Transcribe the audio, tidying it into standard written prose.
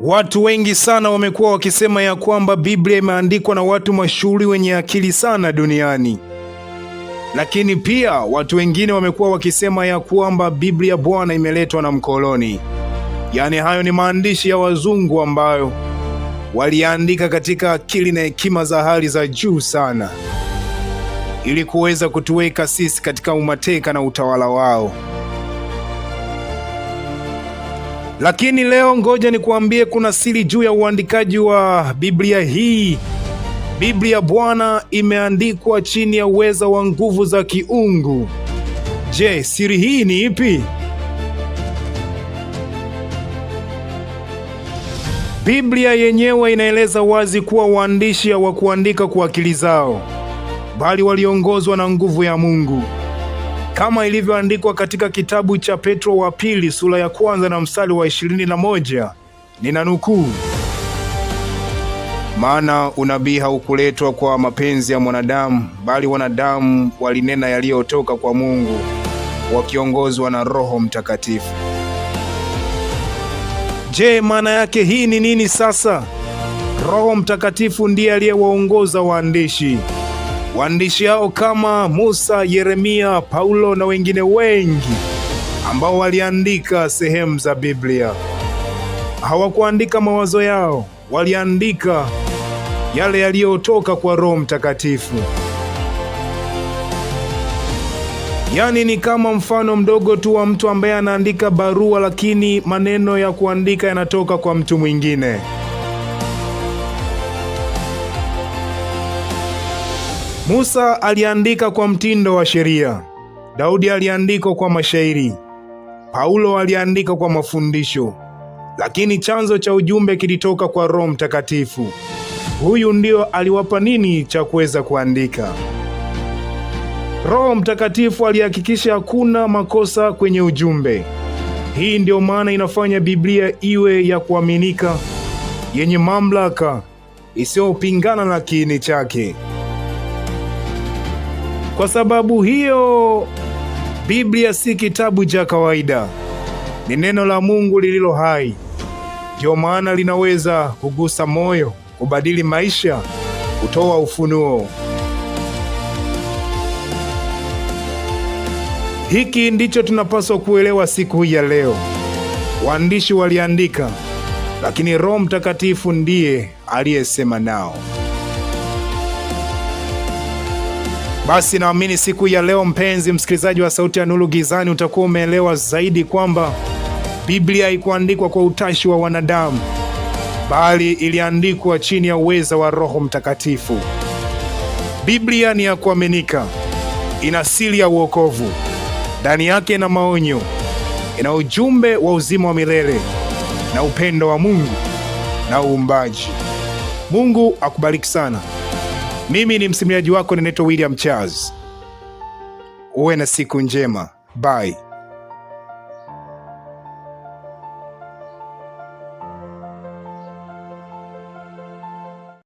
Watu wengi sana wamekuwa wakisema ya kwamba Biblia imeandikwa na watu mashuhuri wenye akili sana duniani. Lakini pia watu wengine wamekuwa wakisema ya kwamba Biblia bwana imeletwa na mkoloni. Yaani hayo ni maandishi ya wazungu ambayo waliandika katika akili na hekima za hali za juu sana, ili kuweza kutuweka sisi katika umateka na utawala wao. Lakini leo ngoja nikuambie kuna siri juu ya uandikaji wa Biblia hii. Biblia bwana imeandikwa chini ya uweza wa nguvu za kiungu. Je, siri hii ni ipi? Biblia yenyewe inaeleza wazi kuwa waandishi hawakuandika kwa akili zao, bali waliongozwa na nguvu ya Mungu. Kama ilivyoandikwa katika kitabu cha Petro wa pili sura ya kwanza na mstari wa 21, ninanukuu: maana unabii haukuletwa kwa mapenzi ya mwanadamu, bali wanadamu walinena yaliyotoka kwa Mungu, wakiongozwa na Roho Mtakatifu. Je, maana yake hii ni nini sasa? Roho Mtakatifu ndiye aliyewaongoza waandishi. Waandishi hao kama Musa, Yeremia, Paulo na wengine wengi ambao waliandika sehemu za Biblia. Hawakuandika mawazo yao, waliandika yale yaliyotoka kwa Roho Mtakatifu. Yaani ni kama mfano mdogo tu wa mtu ambaye anaandika barua, lakini maneno ya kuandika yanatoka kwa mtu mwingine. Musa aliandika kwa mtindo wa sheria. Daudi aliandika kwa mashairi. Paulo aliandika kwa mafundisho. Lakini chanzo cha ujumbe kilitoka kwa Roho Mtakatifu. Huyu ndio aliwapa nini cha kuweza kuandika. Roho Mtakatifu alihakikisha hakuna makosa kwenye ujumbe. Hii ndio maana inafanya Biblia iwe ya kuaminika, yenye mamlaka, isiyopingana na kiini chake. Kwa sababu hiyo, Biblia si kitabu cha kawaida. Ni neno la Mungu lililo hai. Ndio maana linaweza kugusa moyo, kubadili maisha, kutoa ufunuo. Hiki ndicho tunapaswa kuelewa siku hii ya leo. Waandishi waliandika, lakini Roho Mtakatifu ndiye aliyesema nao. Basi naamini siku ya leo, mpenzi msikilizaji wa Sauti ya Nuru Gizani, utakuwa umeelewa zaidi kwamba Biblia haikuandikwa kwa utashi wa wanadamu, bali iliandikwa chini ya uweza wa Roho Mtakatifu. Biblia ni ya kuaminika, ina siri ya uokovu, ndani yake ina maonyo, ina ujumbe wa uzima wa milele na upendo wa Mungu na uumbaji. Mungu akubariki sana. Mimi ni msimuliaji wako, ninaitwa William Charles. Uwe na siku njema. Bye.